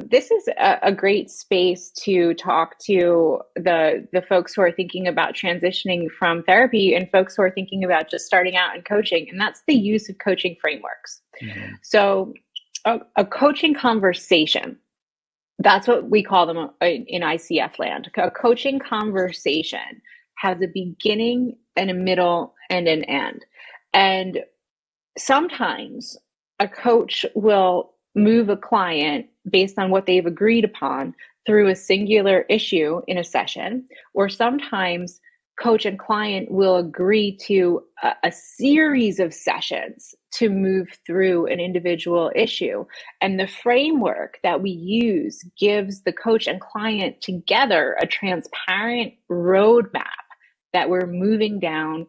this is a great space to talk to the folks who are thinking about transitioning from therapy and folks who are thinking about just starting out in coaching, and that's the use of coaching frameworks. Mhm. So a coaching conversation, that's what we call them in ICF land. A coaching conversation has a beginning and a middle and an end. And sometimes a coach will move a client based on what they've agreed upon through a singular issue in a session, or sometimes coach and client will agree to a series of sessions to move through an individual issue. And the framework that we use gives the coach and client together a transparent roadmap that we're moving down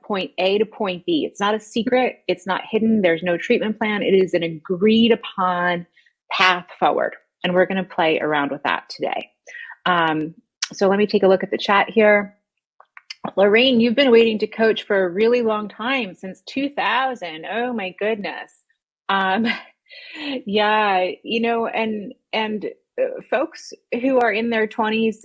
point A to point B. It's not a secret. It's not hidden. There's no treatment plan. It is an agreed upon path forward. And we're going to play around with that today. So let me take a look at the chat here. Lorraine, you've been waiting to coach for a really long time, since 2000. Oh my goodness. Yeah, and folks who are in their 20s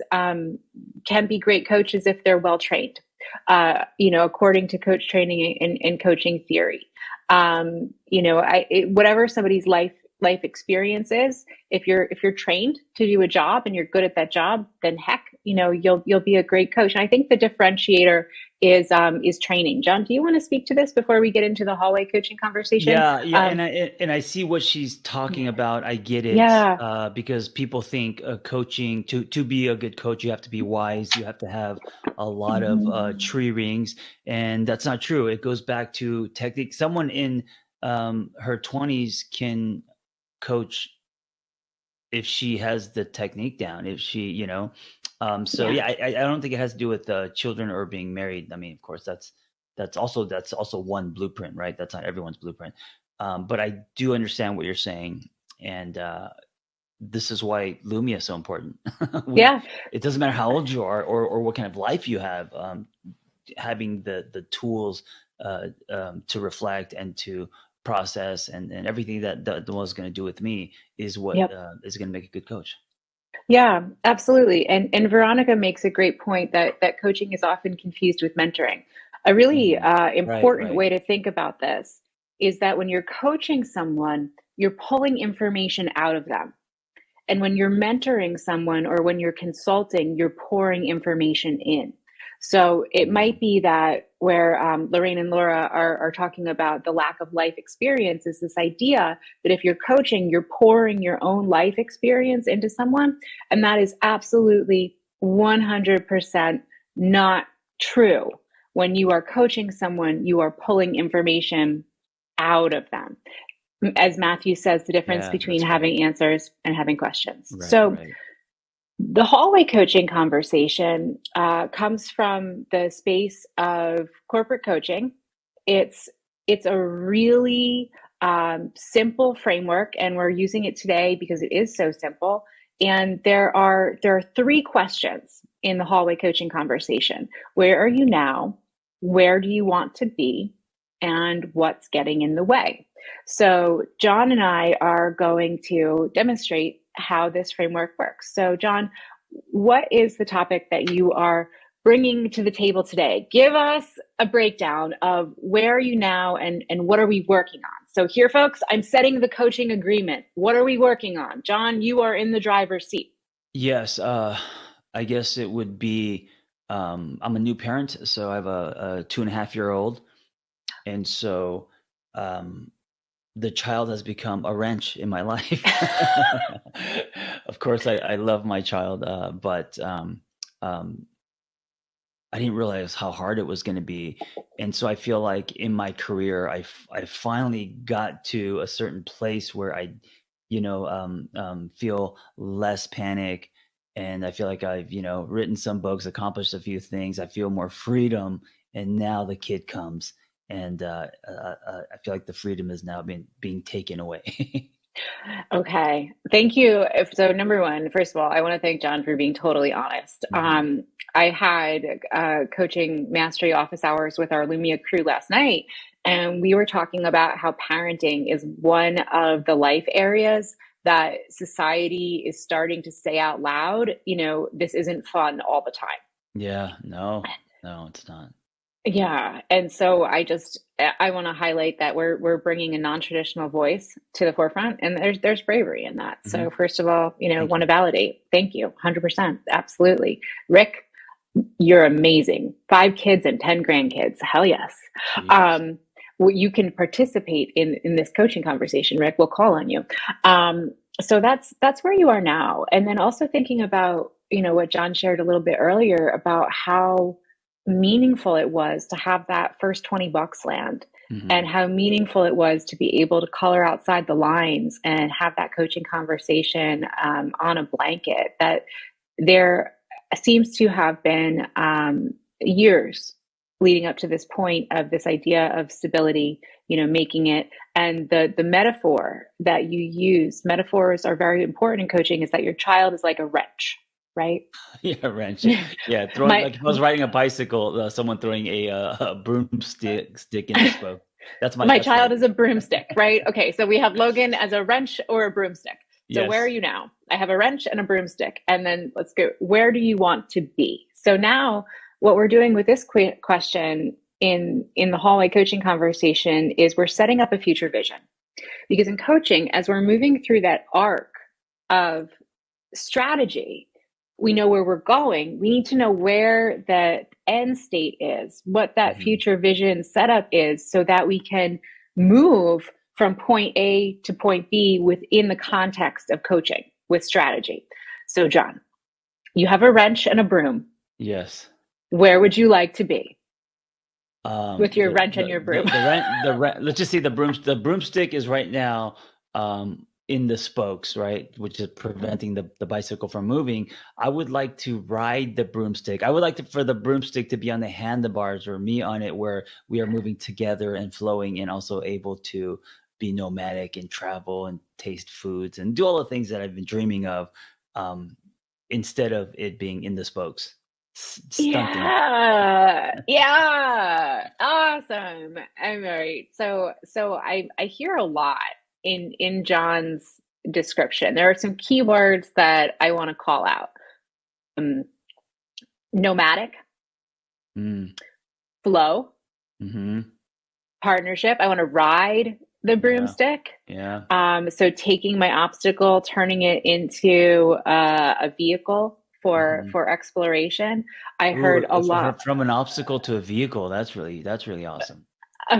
can be great coaches if they're well trained. According to coach training and coaching theory. Whatever somebody's life experience is, if you're trained to do a job and you're good at that job, then heck, you'll be a great coach. And I think the differentiator is training. John, do you want to speak to this before we get into the hallway coaching conversation? Yeah, and I see what she's talking about. I get it. Yeah. Because people think coaching, to be a good coach, you have to be wise. You have to have a lot of tree rings, and that's not true. It goes back to technique. Someone in her 20s can coach if she has the technique down. If she, I don't think it has to do with children or being married. I mean, of course, that's also one blueprint, right? That's not everyone's blueprint. But I do understand what you're saying, and this is why Lumia is so important. It doesn't matter how old you are or what kind of life you have. Having the tools to reflect and to process and everything that the was going to do with me is what is going to make a good coach. Yeah, absolutely. And Veronica makes a great point that coaching is often confused with mentoring. A really important way to think about this is that when you're coaching someone, you're pulling information out of them. And when you're mentoring someone or when you're consulting, you're pouring information in. So it might be that where Lorraine and Laura are talking about the lack of life experience is this idea that if you're coaching, you're pouring your own life experience into someone. And that is absolutely 100% not true. When you are coaching someone, you are pulling information out of them. As Matthew says, the difference between having answers and having questions. The hallway coaching conversation comes from the space of corporate coaching. It's a really simple framework, and we're using it today because it is so simple. And there are 3 questions in the hallway coaching conversation. Where are you now? Where do you want to be? And what's getting in the way? So John and I are going to demonstrate how this framework works. So John, what is the topic that you are bringing to the table today? Give us a breakdown of where are you now and what are we working on? So here, folks, I'm setting the coaching agreement. What are we working on? John, you are in the driver's seat. Yes, I guess it would be, I'm a new parent, so I have a 2.5-year-old. And so the child has become a wrench in my life. Of course, I love my child, but I didn't realize how hard it was going to be. And so I feel like in my career, I finally got to a certain place where I, feel less panic. And I feel like I've, written some books, accomplished a few things. I feel more freedom. And now the kid comes. And I feel like the freedom is now being taken away. Okay, thank you. So number one, first of all, I want to thank John for being totally honest. I had coaching mastery office hours with our Lumia crew last night, and we were talking about how parenting is one of the life areas that society is starting to say out loud, this isn't fun all the time. Yeah, no, it's not. Yeah, and so I want to highlight that we're bringing a non-traditional voice to the forefront, and there's bravery in that. Mm-hmm. So first of all, Thank want you. to validate. Thank you, 100%, absolutely. Rick, you're amazing. 5 kids and 10 grandkids. Hell yes. Well, you can participate in this coaching conversation, Rick. We'll call on you. So that's where you are now, and then also thinking about what John shared a little bit earlier about how meaningful it was to have that first $20 land, Mm-hmm. and how meaningful it was to be able to color outside the lines and have that coaching conversation on a blanket. That there seems to have been years leading up to this point of this idea of stability, making it. And the metaphor that you use, metaphors are very important in coaching, is that your child is like a wrench, right? Yeah, wrench. Yeah, throwing like if I was riding a bicycle, someone throwing a broomstick in the spoke. That's my child Logan. is a broomstick, right? Okay, so we have Logan as a wrench or a broomstick. So Yes. where are you now? I have a wrench and a broomstick, and then let's go. Where do you want to be? So now, what we're doing with this question in the hallway coaching conversation is we're setting up a future vision, because in coaching, as we're moving through that arc of strategy, we know where we're going. We need to know where the end state is, what that future vision setup is, so that we can move from point A to point B within the context of coaching with strategy. So, John, you have a wrench and a broom. Yes. Where would you like to be with your wrench and your broom? Let's just see, the broomstick is right now in the spokes, right, which is preventing the bicycle from moving. I would like to ride the broomstick. I would like for the broomstick to be on the handlebars, or me on it, where we are moving together and flowing, and also able to be nomadic and travel and taste foods and do all the things that I've been dreaming of, instead of it being in the spokes. Stunting. Yeah, awesome. I'm right. So I hear a lot in John's description. There are some keywords that I want to call out. Nomadic, flow, partnership. I want to ride the broomstick. Yeah. So taking my obstacle, turning it into a vehicle for exploration. I heard a lot from an obstacle to a vehicle. That's really awesome.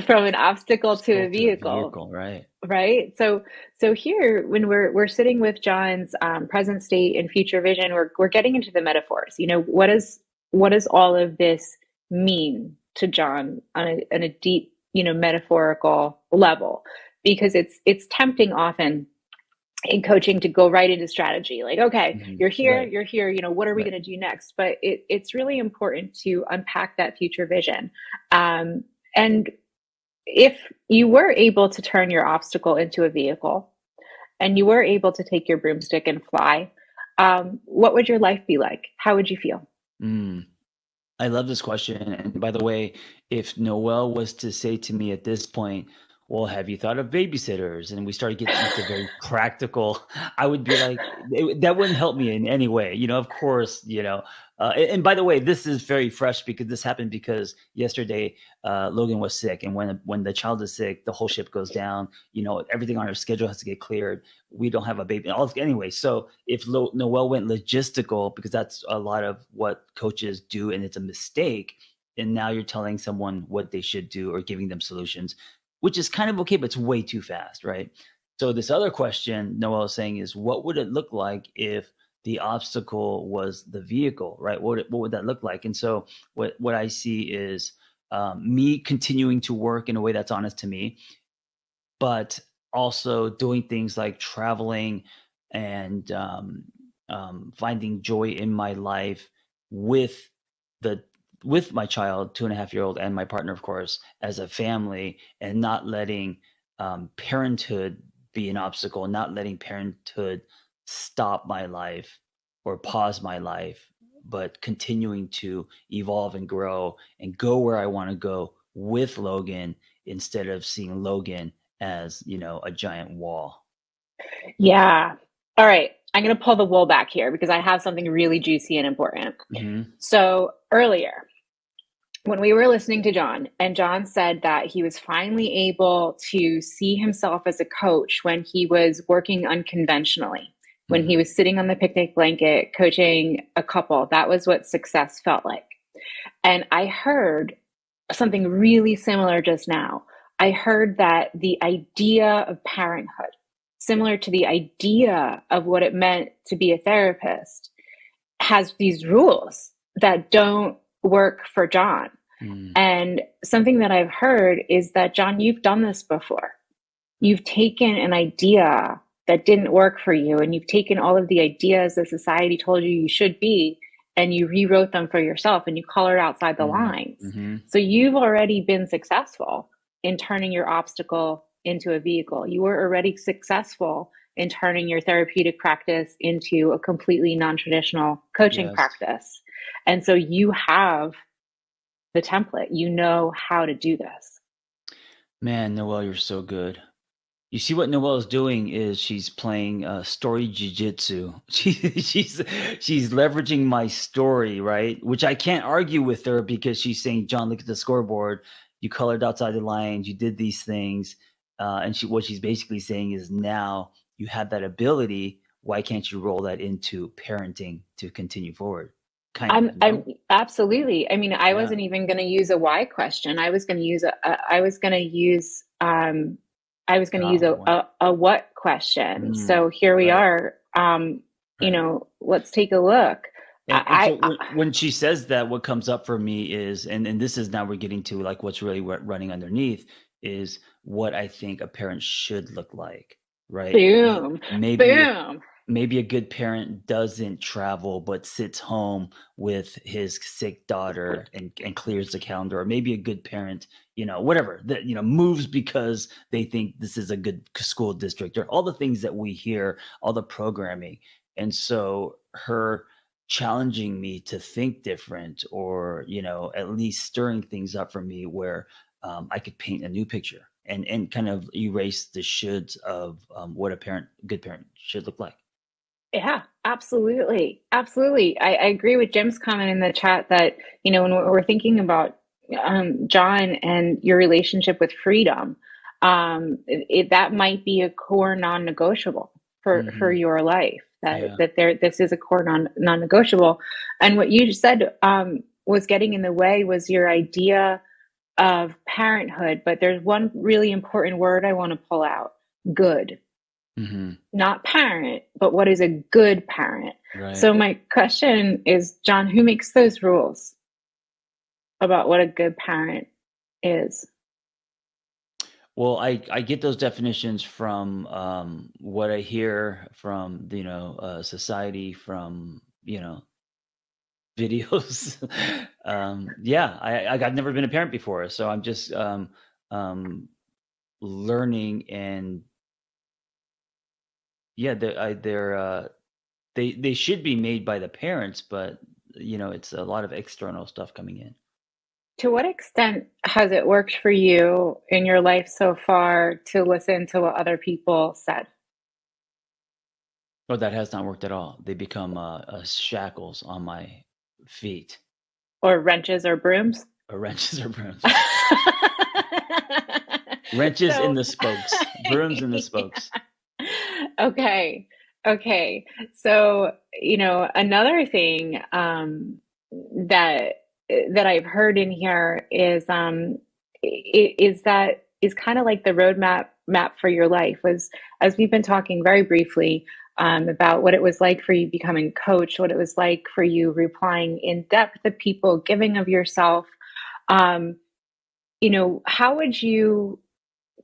From an obstacle to a vehicle, right? So here, when we're sitting with John's present state and future vision, we're getting into the metaphors. What does all of this mean to John on a deep, metaphorical level? Because it's tempting often in coaching to go right into strategy, like, okay, you're here, what are we going to do next? But it's really important to unpack that future vision. And if you were able to turn your obstacle into a vehicle, and you were able to take your broomstick and fly, what would your life be like? How would you feel? I love this question. And by the way, if Noelle was to say to me at this point, well, have you thought of babysitters? And we started getting into very practical, I would be like, that wouldn't help me in any way. Of course, and by the way, this is very fresh, because this happened because yesterday Logan was sick. And when the child is sick, the whole ship goes down. Everything on our schedule has to get cleared. We don't have a baby. Anyway, so if Noelle went logistical, because that's a lot of what coaches do, and it's a mistake, and now you're telling someone what they should do or giving them solutions, which is kind of okay, but it's way too fast, right? So this other question Noelle is saying is, what would it look like if the obstacle was the vehicle, right? What would that look like? And so what I see is me continuing to work in a way that's honest to me, but also doing things like traveling and finding joy in my life with my child, 2.5-year-old, and my partner, of course, as a family, and not letting parenthood be an obstacle, not letting parenthood stop my life or pause my life, but continuing to evolve and grow and go where I want to go with Logan, instead of seeing Logan as, a giant wall. Yeah. All right. I'm going to pull the wool back here because I have something really juicy and important. Mm-hmm. So earlier, when we were listening to John, and John said that he was finally able to see himself as a coach when he was working unconventionally, when he was sitting on the picnic blanket coaching a couple, that was what success felt like. And I heard something really similar just now. I heard that the idea of parenthood, similar to the idea of what it meant to be a therapist, has these rules that don't work for John. And something that I've heard is that, John, you've done this before. You've taken an idea that didn't work for you, and you've taken all of the ideas that society told you should be, and you rewrote them for yourself, and you colored outside the lines. So you've already been successful in turning your obstacle into a vehicle. You were already successful in turning your therapeutic practice into a completely non-traditional coaching practice. And so you have the template. You know how to do this. Man, Noelle, you're so good. You see what Noelle is doing is she's playing story jiu-jitsu. She's leveraging my story, right? Which I can't argue with her because she's saying, John, look at the scoreboard. You colored outside the lines. You did these things. And what she's basically saying is, now you have that ability. Why can't you roll that into parenting to continue forward? I'm absolutely. I mean, I wasn't even going to use a why question. I was going to use a what question. So here we are. You know, let's take a look. When she says that, what comes up for me is, and this is now we're getting to like what's really running underneath, is what I think a parent should look like, right? Boom. Maybe a good parent doesn't travel but sits home with his sick daughter and clears the calendar. Or maybe a good parent, whatever, that, moves because they think this is a good school district, or all the things that we hear, all the programming. And so her challenging me to think different, or, at least stirring things up for me where I could paint a new picture and kind of erase the shoulds of what a good parent should look like. Yeah, absolutely. Absolutely. I agree with Jim's comment in the chat that, when we're thinking about John and your relationship with freedom, that might be a core non-negotiable for your life. This is a core non-negotiable. And what you just said was getting in the way was your idea of parenthood. But there's one really important word I want to pull out: good. Not parent, but what is a good parent? Right. So my question is, John, who makes those rules about what a good parent is? Well, I get those definitions from what I hear from society, from videos. I've never been a parent before, so I'm just learning. And they should be made by the parents, but it's a lot of external stuff coming in. To what extent has it worked for you in your life so far to listen to what other people said? Oh, that has not worked at all. They become shackles on my feet. Or wrenches or brooms? Or wrenches or brooms. Wrenches in the spokes. Brooms in the spokes. Okay. So, another thing that I've heard in here is kind of like the roadmap for your life, was, as we've been talking very briefly about what it was like for you becoming a coach, what it was like for you replying in depth to people, giving of yourself. How would you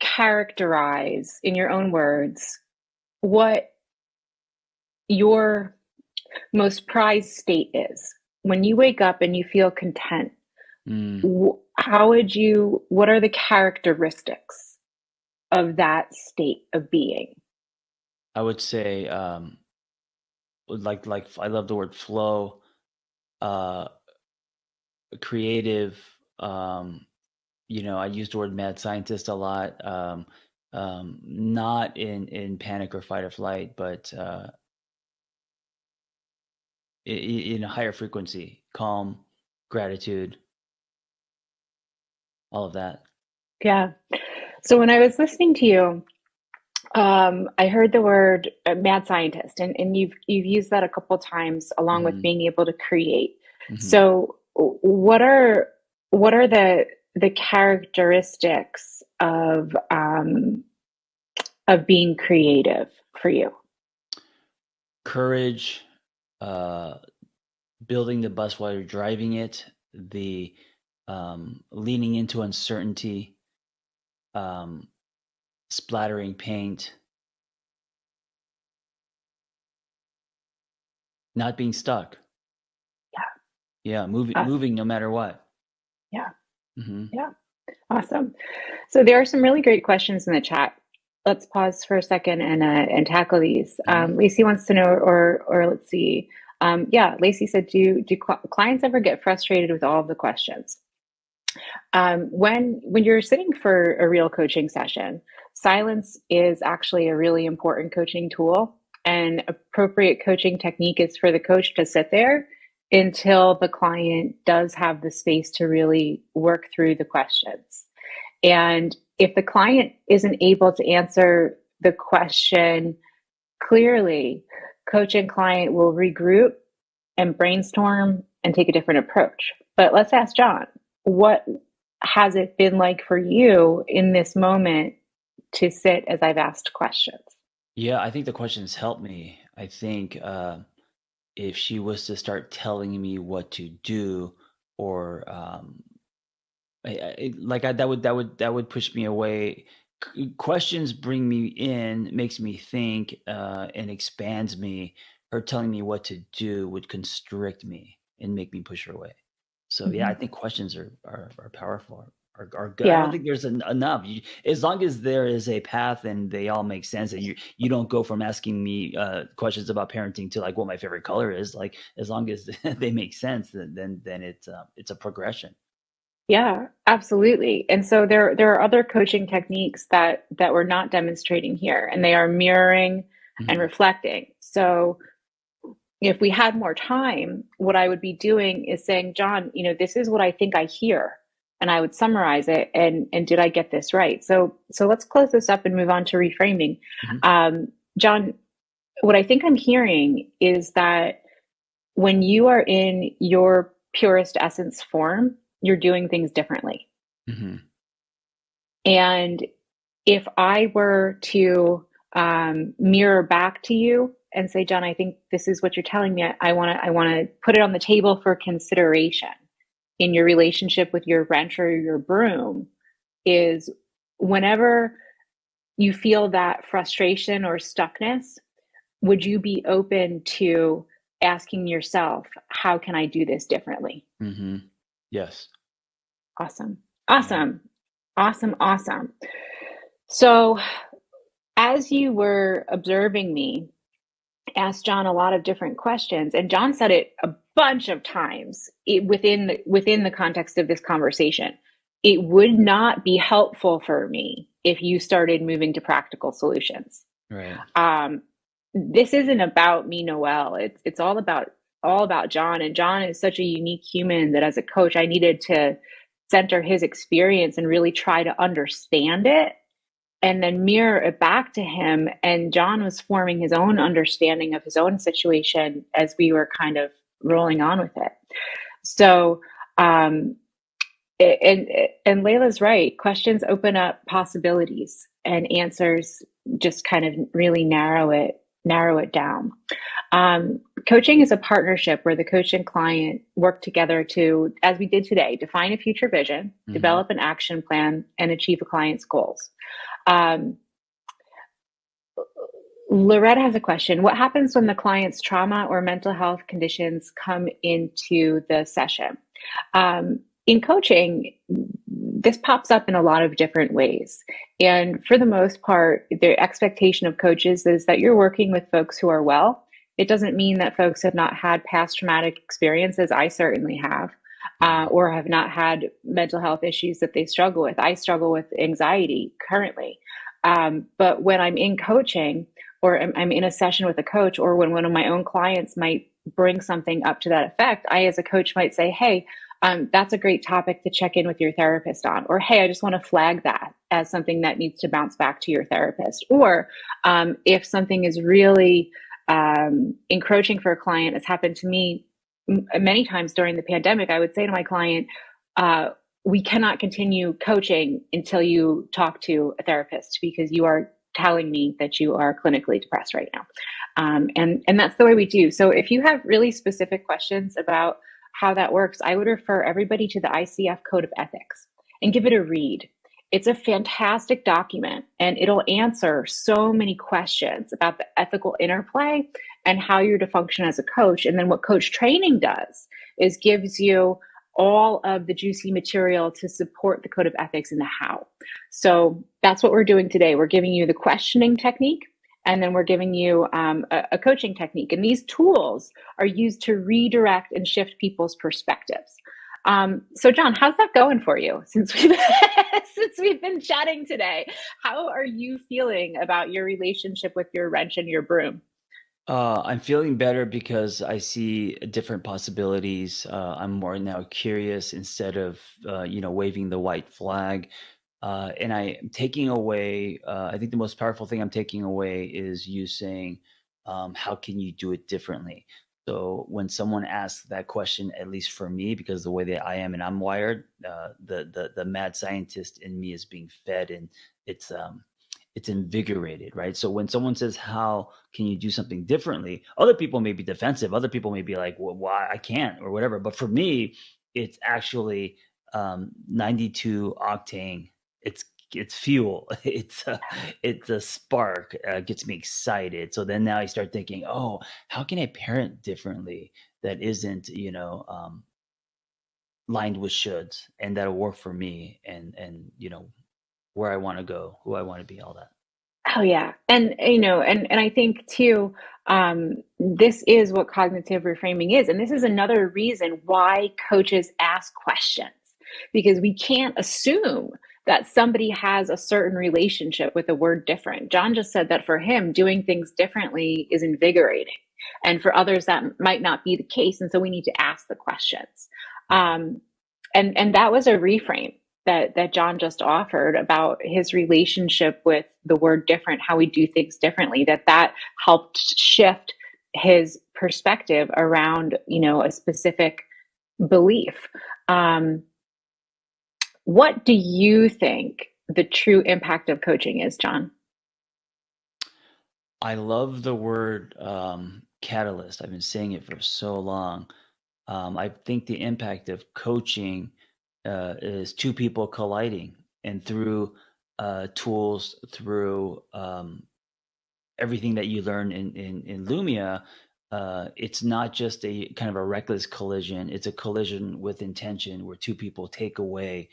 characterize, in your own words, what your most prized state is when you wake up and you feel content? What are the characteristics of that state of being? I would say like I love the word flow, creative. I use the word mad scientist a lot. not in panic or fight or flight, but in a higher frequency, calm, gratitude, all of that. Yeah. So when I was listening to you, I heard the word mad scientist, and you've used that a couple times along with being able to create. So what are the characteristics of being creative for you? Courage, building the bus while you're driving it, the leaning into uncertainty, splattering paint, not being stuck. Yeah, moving no matter what. Yeah. Yeah. Awesome. So there are some really great questions in the chat. Let's pause for a second and tackle these. Lacey wants to know, or let's see. Yeah, Lacey said, do clients ever get frustrated with all of the questions? When you're sitting for a real coaching session, silence is actually a really important coaching tool. And appropriate coaching technique is for the coach to sit there until the client does have the space to really work through the questions. And if the client isn't able to answer the question clearly, coach and client will regroup and brainstorm and take a different approach. But let's ask John, what has it been like for you in this moment to sit as I've asked questions? Yeah, I think the questions helped me. I think if she was to start telling me what to do, or that would push me away. Questions bring me in, makes me think, and expands me. Her telling me what to do would constrict me and make me push her away. So yeah, I think questions are powerful. Are good. I don't think there's enough. As long as there is a path and they all make sense, and you don't go from asking me questions about parenting to like what my favorite color is. Like, as long as they make sense, then it's a progression. Yeah, absolutely. And so there are other coaching techniques that we're not demonstrating here, and they are mirroring and reflecting. So if we had more time, what I would be doing is saying, John, this is what I think I hear. And I would summarize it, and did I get this right? So let's close this up and move on to reframing. John, what I think I'm hearing is that when you are in your purest essence form, you're doing things differently. And if I were to mirror back to you and say, John, I think this is what you're telling me, I want to put it on the table for consideration in your relationship with your wrench or your broom, is whenever you feel that frustration or stuckness, would you be open to asking yourself, how can I do this differently? Yes. Awesome. So as you were observing me, asked John a lot of different questions, and John said it a bunch of times within the context of this conversation. It would not be helpful for me if you started moving to practical solutions. Right. This isn't about me, Noelle. It's all about John, and John is such a unique human that as a coach, I needed to center his experience and really try to understand it and then mirror it back to him. And John was forming his own understanding of his own situation as we were kind of rolling on with it. So, and Layla's right. Questions open up possibilities, and answers just kind of really narrow it down. Coaching is a partnership where the coach and client work together to, as we did today, define a future vision, develop an action plan, and achieve a client's goals. Loretta has a question. What happens when the client's trauma or mental health conditions come into the session? In coaching, this pops up in a lot of different ways. And for the most part, the expectation of coaches is that you're working with folks who are well. It doesn't mean that folks have not had past traumatic experiences. I certainly have, or have not had mental health issues that they struggle with. I struggle with anxiety currently. But when I'm in coaching, or I'm in a session with a coach, or when one of my own clients might bring something up to that effect, I, as a coach, might say, hey, that's a great topic to check in with your therapist on. Or, hey, I just want to flag that as something that needs to bounce back to your therapist. Or if something is really encroaching for a client, has happened to me many times during the pandemic, I would say to my client, we cannot continue coaching until you talk to a therapist, because you are telling me that you are clinically depressed right now. And that's the way we do. So if you have really specific questions about how that works, I would refer everybody to the ICF Code of Ethics and give it a read. It's a fantastic document, and it'll answer so many questions about the ethical interplay and how you're to function as a coach. And then what coach training does is gives you all of the juicy material to support the code of ethics and the how. So that's what we're doing today. We're giving you the questioning technique, and then we're giving you a coaching technique. And these tools are used to redirect and shift people's perspectives. So John, how's that going for you since we've been chatting today? How are you feeling about your relationship with your wrench and your broom? I'm feeling better because I see different possibilities. I'm more now curious instead of, waving the white flag. And I am taking away, I think the most powerful thing I'm taking away is you saying, how can you do it differently? So when someone asks that question, at least for me, because the way that I am and I'm wired, the mad scientist in me is being fed, and it's it's invigorated, right? So when someone says, how can you do something differently? Other people may be defensive. Other people may be like, well, why I can't, or whatever. But for me, it's actually 92 octane. It's fuel. It's a spark. Gets me excited. So then now I start thinking, oh, how can I parent differently that isn't, lined with shoulds, and that'll work for me, and where I want to go, who I want to be, all that. Oh yeah. And and I think too, this is what cognitive reframing is. And this is another reason why coaches ask questions, because we can't assume that somebody has a certain relationship with the word different. John just said that for him, doing things differently is invigorating. And for others, that might not be the case. And so we need to ask the questions. And that was a reframe that John just offered about his relationship with the word different, how we do things differently, that helped shift his perspective around, a specific belief. What do you think the true impact of coaching is, John? I love the word catalyst. I've been saying it for so long. I think the impact of coaching is two people colliding, and through tools, through everything that you learn in Lumia, it's not just a kind of a reckless collision. It's a collision with intention, where two people take away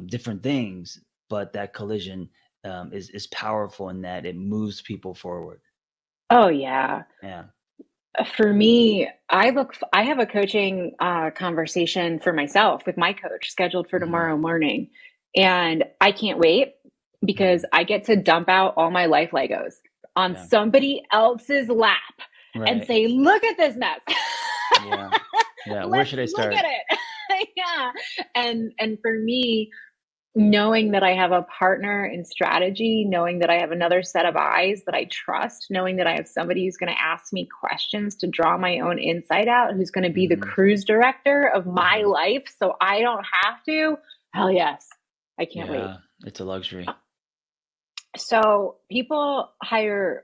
different things, but that collision is powerful in that it moves people forward. Oh yeah. Yeah. For me, I have a coaching conversation for myself with my coach scheduled for tomorrow morning. And I can't wait, because I get to dump out all my life Legos on somebody else's lap and say, look at this mess. Yeah. Where should I start? Look at it. Yeah. And for me, knowing that I have a partner in strategy, knowing that I have another set of eyes that I trust, knowing that I have somebody who's going to ask me questions to draw my own insight out, who's going to be the cruise director of my life so I don't have to. Hell yes. I can't wait. It's a luxury. So people hire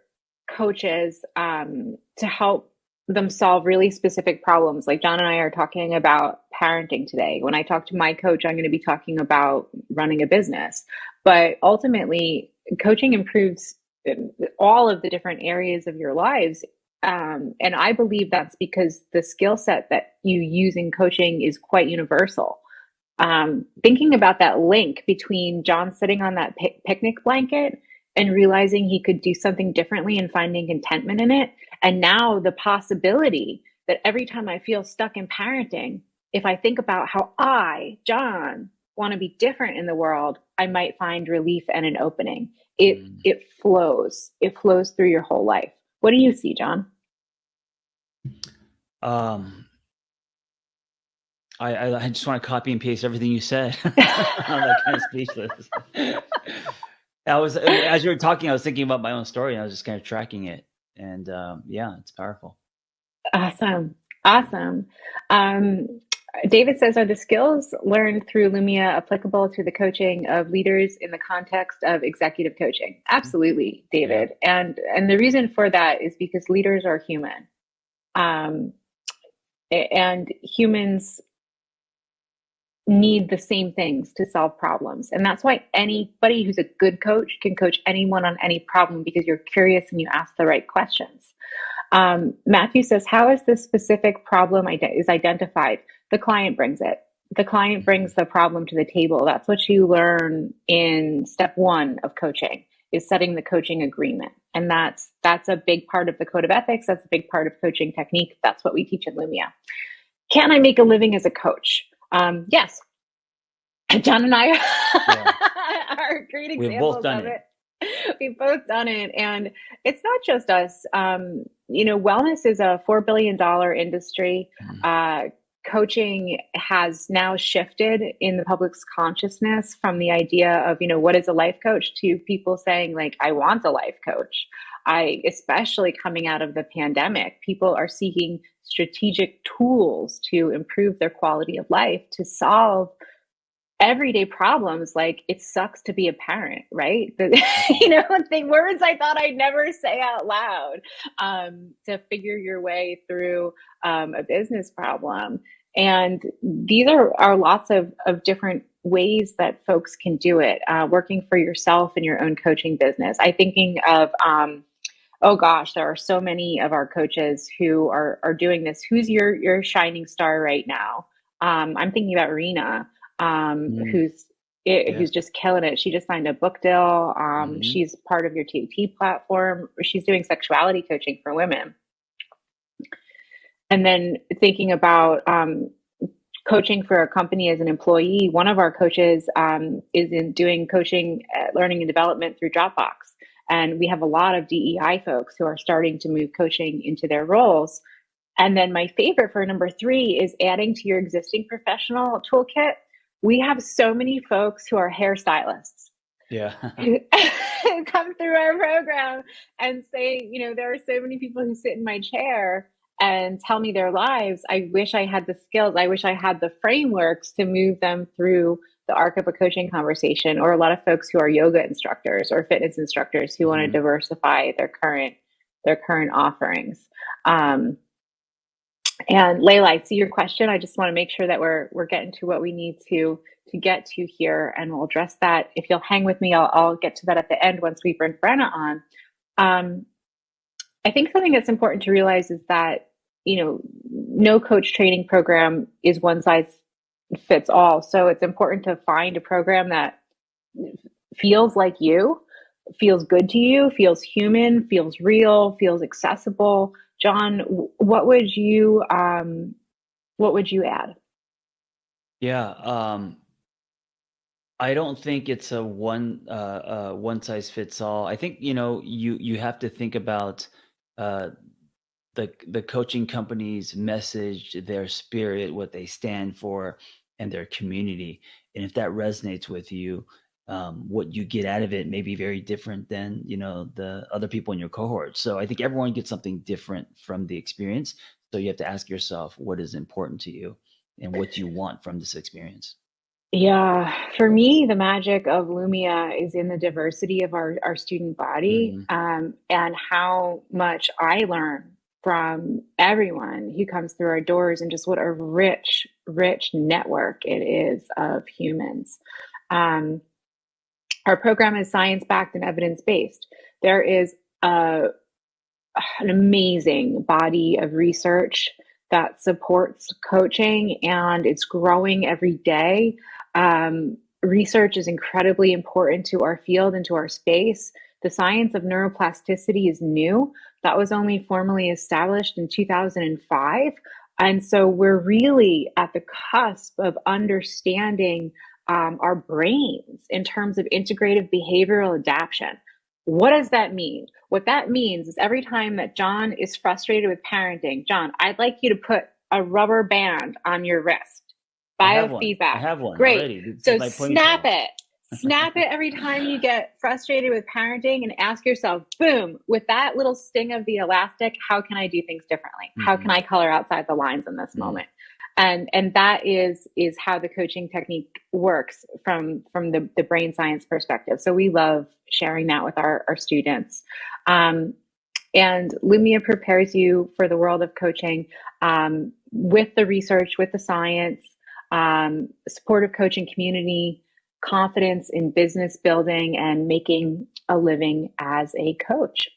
coaches to help them solve really specific problems. Like John and I are talking about parenting today. When I talk to my coach, I'm going to be talking about running a business. But ultimately, coaching improves all of the different areas of your lives. And I believe that's because the skill set that you use in coaching is quite universal. Thinking about that link between John sitting on that picnic blanket and realizing he could do something differently and finding contentment in it. And now the possibility that every time I feel stuck in parenting, if I think about how I, John, want to be different in the world, I might find relief and an opening. it flows. It flows through your whole life. What do you see, John? I just want to copy and paste everything you said. I'm like kind of speechless. As you were talking, I was thinking about my own story, and I was just kind of tracking it. And yeah, it's powerful. Awesome. David says, are the skills learned through Lumia applicable to the coaching of leaders in the context of executive coaching? Absolutely, David. Yeah. And the reason for that is because leaders are human. And humans need the same things to solve problems. And that's why anybody who's a good coach can coach anyone on any problem, because you're curious and you ask the right questions. Matthew says, how is this specific problem is identified? The client brings it. The client brings the problem to the table. That's what you learn in step 1 of coaching, is setting the coaching agreement. And that's a big part of the code of ethics. That's a big part of coaching technique. That's what we teach at Lumia. Can I make a living as a coach? Yes. John and I are great examples of it. We've both done it. And it's not just us. Wellness is a $4 billion industry. Coaching has now shifted in the public's consciousness from the idea of, what is a life coach, to people saying, like, I want a life coach. Especially coming out of the pandemic, people are seeking strategic tools to improve their quality of life, to everyday problems. Like, it sucks to be a parent, right? The words I thought I'd never say out loud, to figure your way through a business problem. And these are lots of different ways that folks can do it. Working for yourself in your own coaching business. I'm thinking of, oh gosh, there are so many of our coaches who are doing this. Who's your shining star right now? I'm thinking about Rena. Who's just killing it. She just signed a book deal. She's part of your TAT platform. She's doing sexuality coaching for women. And then thinking about coaching for a company as an employee, one of our coaches is in doing coaching, learning and development through Dropbox. And we have a lot of DEI folks who are starting to move coaching into their roles. And then my favorite for number 3 is adding to your existing professional toolkit. We have so many folks who are hairstylists. Yeah. who come through our program and say, there are so many people who sit in my chair and tell me their lives. I wish I had the skills. I wish I had the frameworks to move them through the arc of a coaching conversation. Or a lot of folks who are yoga instructors or fitness instructors who want to diversify their current offerings. And Layla, I see your question. I just want to make sure that we're getting to what we need to get to here, and we'll address that. If you'll hang with me, I'll get to that at the end once we bring Brenna on. I think something that's important to realize is that, no coach training program is one size fits all. So it's important to find a program that feels like you, feels good to you, feels human, feels real, feels accessible. John, what would you add? Yeah, I don't think it's a one size fits all. I think you have to think about the coaching company's message, their spirit, what they stand for, and their community. And if that resonates with you, what you get out of it may be very different than the other people in your cohort. So I think everyone gets something different from the experience. So you have to ask yourself, what is important to you and what do you want from this experience? Yeah, for me, the magic of Lumia is in the diversity of our student body, and how much I learn from everyone who comes through our doors, and just what a rich network it is of humans. Our program is science-backed and evidence-based. There is an amazing body of research that supports coaching, and it's growing every day. Research is incredibly important to our field and to our space. The science of neuroplasticity is new. That was only formally established in 2005. And so we're really at the cusp of understanding our brains in terms of integrative behavioral adaptation. What does that mean? What that means is every time that John is frustrated with parenting, John, I'd like you to put a rubber band on your wrist. I have one. I Biofeedback. have one Great. already. This So is my snap ponytail. it. Snap it every time you get frustrated with parenting and ask yourself, boom, with that little sting of the elastic, how can I do things differently? How can I color outside the lines in this moment? And that is how the coaching technique works from the brain science perspective. So we love sharing that with our students. And Lumia prepares you for the world of coaching with the research, with the science, supportive coaching community, confidence in business building, and making a living as a coach.